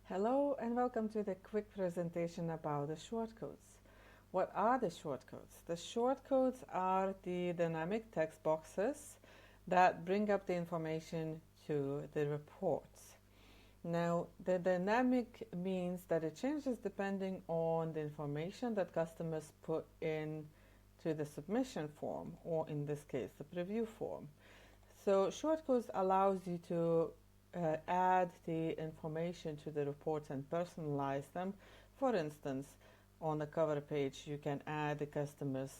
Hello and welcome to the quick presentation about the shortcodes. What are the shortcodes? The shortcodes are the dynamic text boxes that bring up the information to the reports. Now, the dynamic means that it changes depending on the information that customers put in to the submission form, or in this case, the preview form. So shortcodes allows you to add the information to the reports and personalize them. For instance, on the cover page, you can add the customer's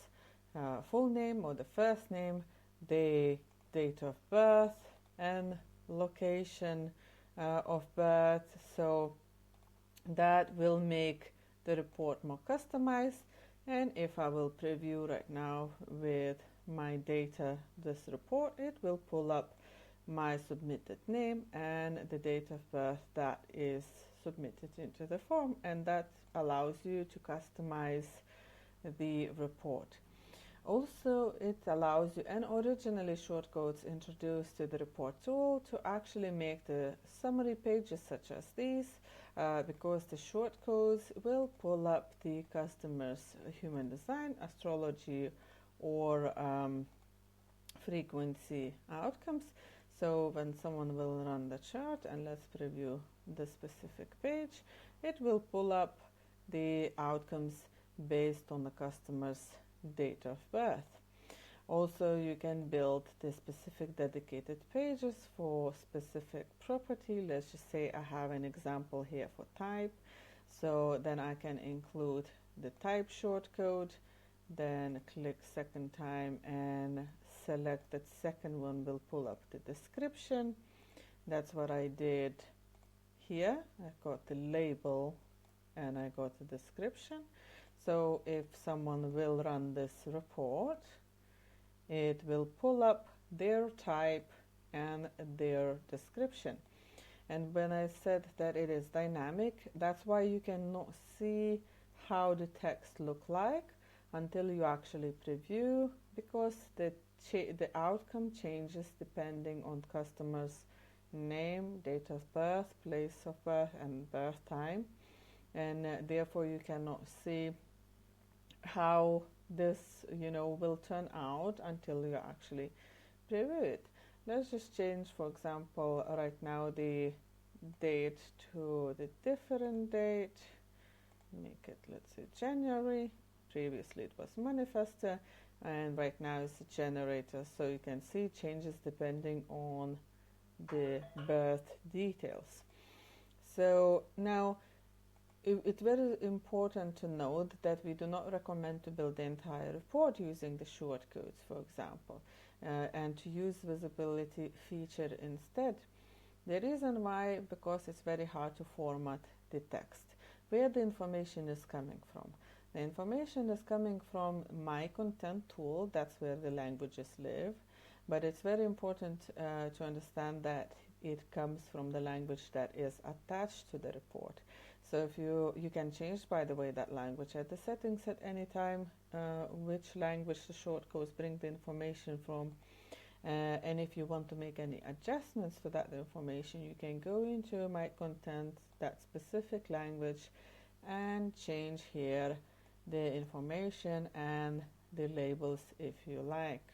full name or the first name, the date of birth, and location of birth. So that will make the report more customized. And if I will preview right now with my data, this report, it will pull up my submitted name and the date of birth that is submitted into the form, and that allows you to customize the report. Also, it allows you, and originally shortcodes introduced to the report tool, to actually make the summary pages such as these, because the shortcodes will pull up the customer's human design, astrology, or frequency outcomes. So when someone will run the chart, and let's preview the specific page, it will pull up the outcomes based on the customer's date of birth. Also, you can build the specific dedicated pages for specific property. Let's just say I have an example here for type. So then I can include the type shortcode, then click second time and select that second one will pull up the description. That's what I did here. I got the label and I got the description. So if someone will run this report, it will pull up their type and their description. And when I said that it is dynamic, that's why you cannot see how the text look like until you actually preview, because the outcome changes depending on customer's name, date of birth, place of birth, and birth time, and therefore you cannot see how this will turn out until you actually preview it. Let's just change, for example, right now the date to the different date. Make it, let's say, January. Previously it was manifestor, and right now it's a generator. So you can see changes depending on the birth details. So now it's very important to note that we do not recommend to build the entire report using the shortcodes, for example, and to use visibility feature instead. The reason why, because it's very hard to format the text. Where the information is coming from? The information is coming from my content tool. That's where the languages live. But it's very important to understand that it comes from the language that is attached to the report. So if you can change, by the way, that language at the settings at any time, which language the shortcodes bring the information from. And if you want to make any adjustments to that information, you can go into my content, that specific language, and change here the information and the labels if you like.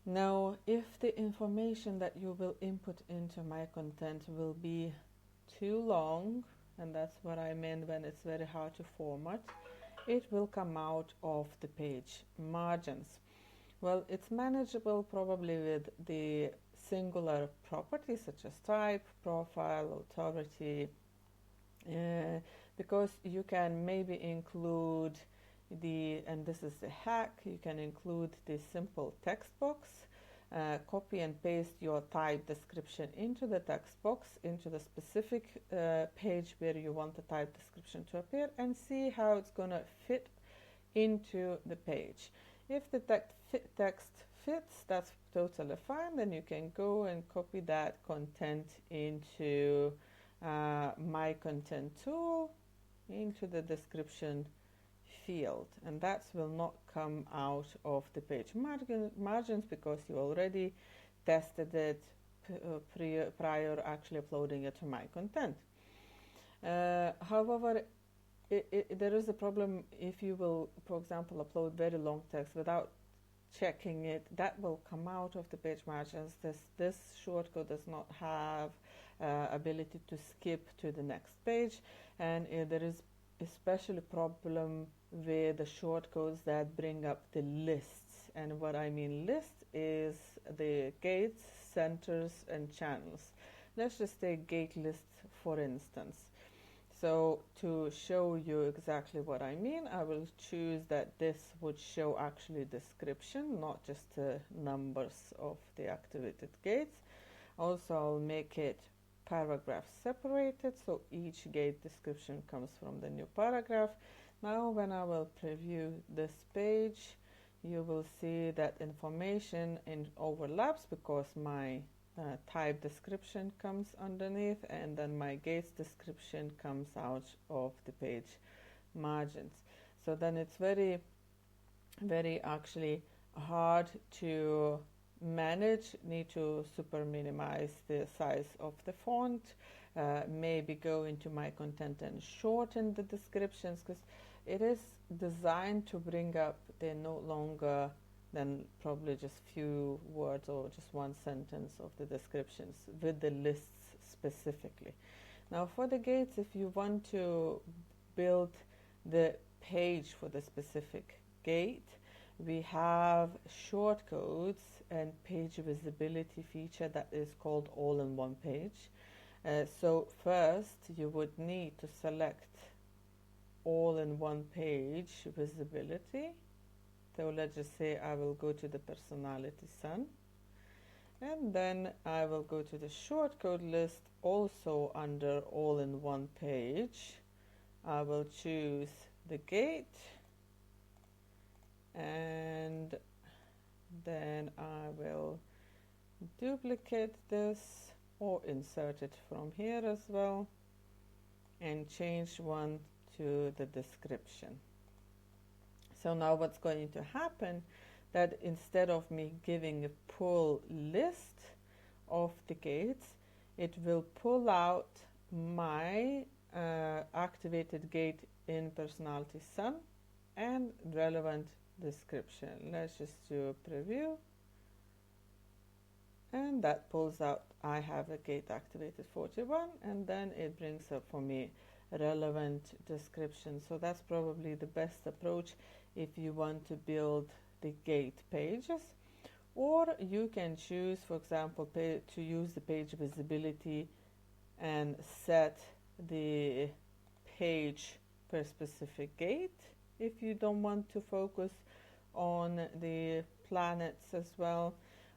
Now, if the information that you will input into my content will be too long, and that's what I meant when it's very hard to format, it will come out of the page margins. Well, it's manageable probably with the singular properties such as type, profile, authority, because you can maybe include and this is a hack, you can include the simple text box, copy and paste your type description into the text box, into the specific page where you want the type description to appear, and see how it's going to fit into the page. If the text fits, that's totally fine. Then you can go and copy that content into my content tool, into the description field, and that will not come out of the page margins because you already tested it prior actually uploading it to my content. However, there is a problem if you will, for example, upload very long text without checking it. That will come out of the page margins. This shortcode does not have ability to skip to the next page, and there is especially problem with the shortcodes that bring up the lists. And what I mean list is the gates, centers, and channels. Let's just take gate list for instance. So to show you exactly what I mean, I will choose that this would show actually description, not just numbers of the activated gates. Also, I'll make it paragraph separated, so each gate description comes from the new paragraph. Now when I will preview this page, you will see that information overlaps because my type description comes underneath, and then my gates description comes out of the page margins. So then it's very actually hard to manage. Need to super minimize the size of the font, maybe go into my content and shorten the descriptions, because it is designed to bring up the no longer than probably just few words or just one sentence of the descriptions with the lists specifically. Now for the gates, if you want to build the page for the specific gate, we have shortcodes and page visibility feature that is called all-in-one page. So first you would need to select all-in-one page visibility. So let's just say I will go to the personality sun, and then I will go to the shortcode list, also under all-in-one page. I will choose the gate, and then I will duplicate this or insert it from here as well, and change one to the description. So now what's going to happen, that instead of me giving a pull list of the gates, it will pull out my activated gate in personality sun and relevant description. Let's just do a preview, and that pulls out I have a gate activated 41, and then it brings up for me relevant description. So that's probably the best approach if you want to build the gate pages. Or you can choose, for example, to use the page visibility and set the page per specific gate if you don't want to focus on the planets as well.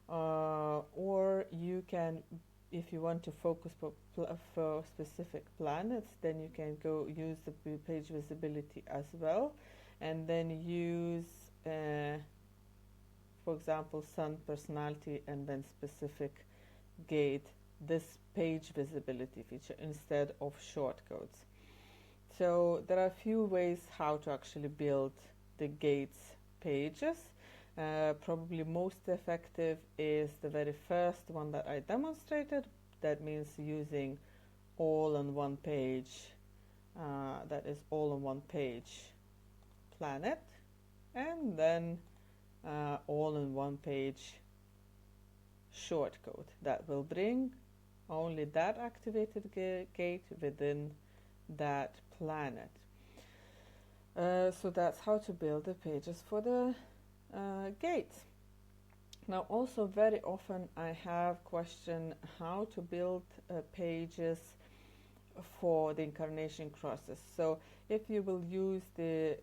Or you can, if you want to focus for specific planets, then you can go use the page visibility as well, and then use for example sun, personality, and then specific gate, this page visibility feature instead of shortcodes. So there are a few ways how to actually build the gates pages. Probably most effective is the very first one that I demonstrated. That means using all-in-one page, that is all-in-one page planet, and then all-in-one page shortcode that will bring only that activated gate within that planet. So that's how to build the pages for the gates. Now also very often I have question how to build pages for the incarnation crosses. So if you will use the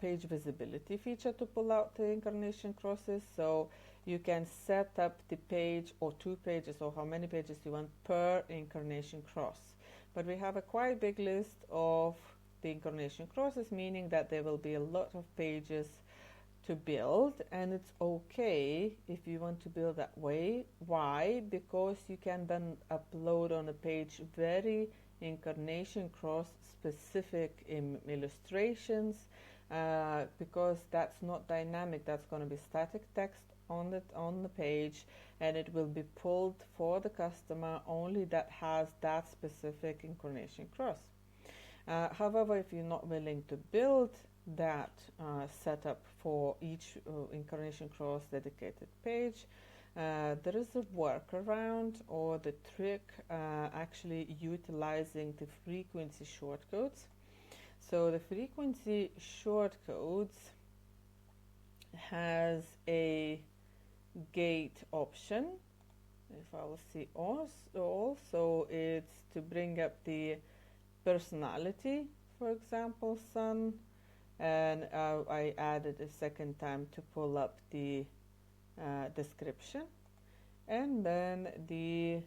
page visibility feature to pull out the incarnation crosses, so you can set up the page or 2 pages or how many pages you want per incarnation cross. But we have a quite big list of the incarnation crosses, meaning that there will be a lot of pages to build, and it's okay if you want to build that way. Why? Because you can then upload on a page very incarnation cross specific illustrations, because that's not dynamic, that's going to be static text on the page, and it will be pulled for the customer only that has that specific incarnation cross. However, if you're not willing to build that setup for each incarnation cross dedicated page, there is a workaround or the trick actually utilizing the frequency shortcodes. So the frequency shortcodes has a gate option. If I will see also it's to bring up the personality, for example, sun, and I added a second time to pull up the description, and then the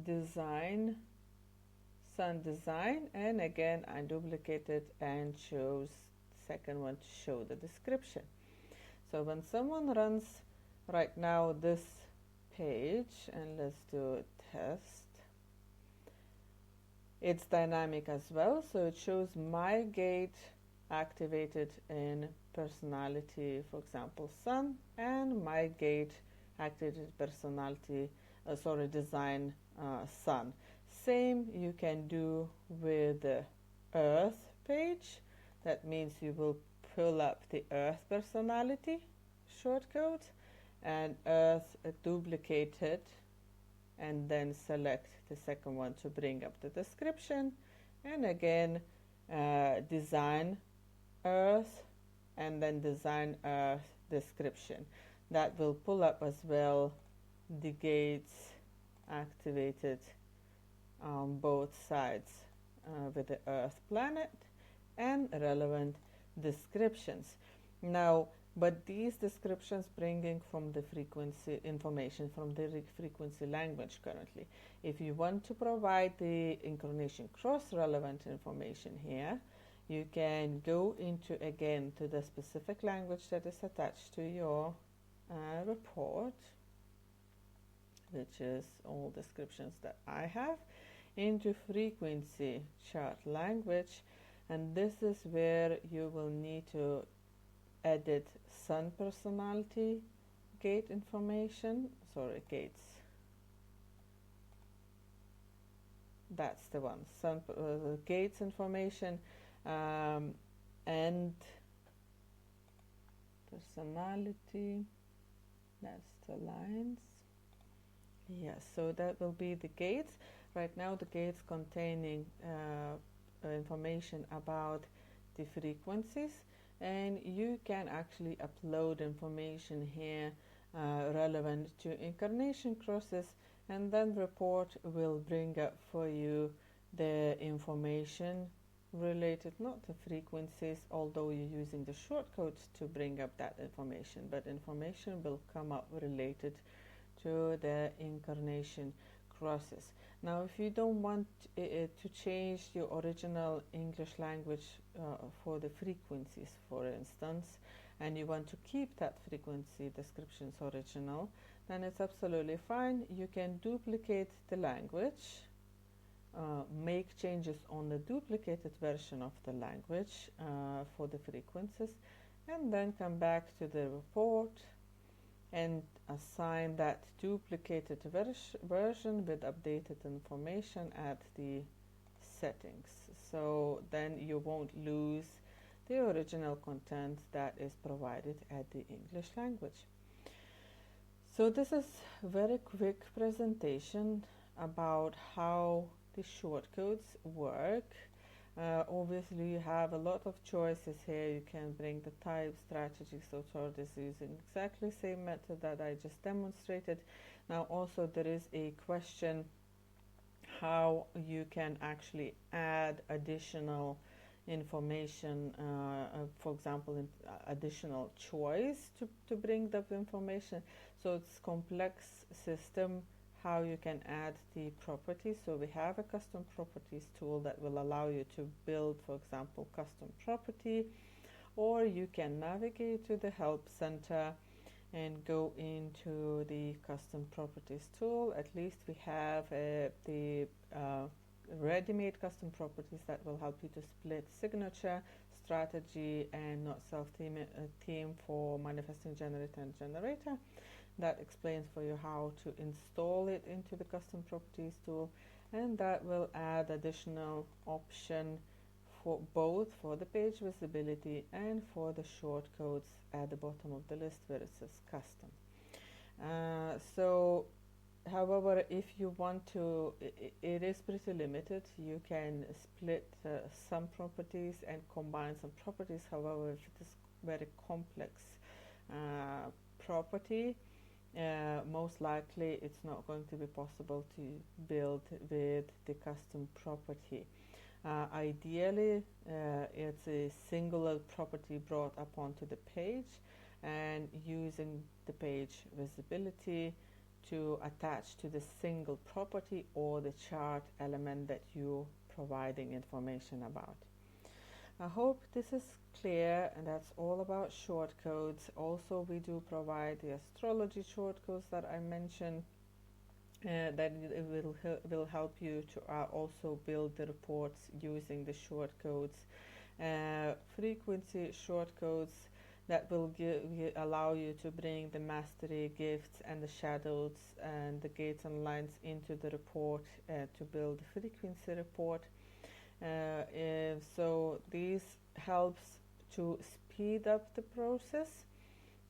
design, sun design, and again I duplicated and chose second one to show the description. So when someone runs right now this page, and let's do a test, it's dynamic as well, so it shows my gate activated in personality, for example, sun, and my gate activated personality, design, sun. Same you can do with the earth page. That means you will pull up the earth personality shortcode and earth duplicated, and then select the second one to bring up the description, and again design earth and then design earth description. That will pull up as well the gates activated on both sides with the earth planet and relevant descriptions. Now, but these descriptions bringing from the frequency information from the frequency language currently. If you want to provide the incarnation cross relevant information here, you can go into again to the specific language that is attached to your report, which is all descriptions that I have, into frequency chart language, and this is where you will need to edit sun personality gate information, gates, that's the one, sun gates information, and personality, that's the lines. Yes, so that will be the gates. Right now the gates containing information about the frequencies, and you can actually upload information here relevant to incarnation crosses, and then report will bring up for you the information related, not the frequencies, although you're using the shortcodes to bring up that information, but information will come up related to the incarnation crosses. Now, if you don't want to change your original English language for the frequencies, for instance, and you want to keep that frequency descriptions original, then it's absolutely fine. You can duplicate the language, make changes on the duplicated version of the language for the frequencies, and then come back to the report and assign that duplicated version with updated information at the settings. So then you won't lose the original content that is provided at the English language. So this is a very quick presentation about how the shortcodes work. Obviously you have a lot of choices here. You can bring the type, strategy, so this using exactly the same method that I just demonstrated. Now also there is a question how you can actually add additional information, for example, additional choice to bring the information. So it's complex system how you can add the properties. So we have a custom properties tool that will allow you to build, for example, custom property, or you can navigate to the help center and go into the custom properties tool. At least we have the ready-made custom properties that will help you to split signature, strategy, and not self-theme theme for manifesting generator and generator. That explains for you how to install it into the custom properties tool, and that will add additional option for both for the page visibility and for the shortcodes at the bottom of the list where it says custom. However, if you want to, it is pretty limited. You can split some properties and combine some properties. However, if it is very complex property, most likely it's not going to be possible to build with the custom property. Ideally, it's a singular property brought up onto the page, and using the page visibility to attach to the single property or the chart element that you're providing information about. I hope this is clear, and that's all about shortcodes. Also, we do provide the astrology shortcodes that I mentioned, that it will help you to also build the reports using the shortcodes. Frequency shortcodes that will allow you to bring the mastery, gifts, and the shadows and the gates and lines into the report to build the frequency report. So this helps to speed up the process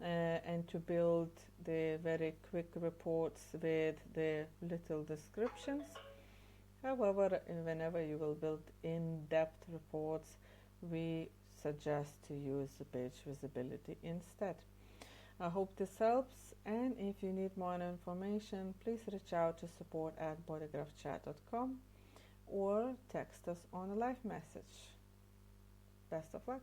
and to build the very quick reports with the little descriptions. However, whenever you will build in-depth reports, we suggest to use the page visibility instead. I hope this helps, and if you need more information, please reach out to support@bodygraphchat.com or text us on a live message. Best of luck.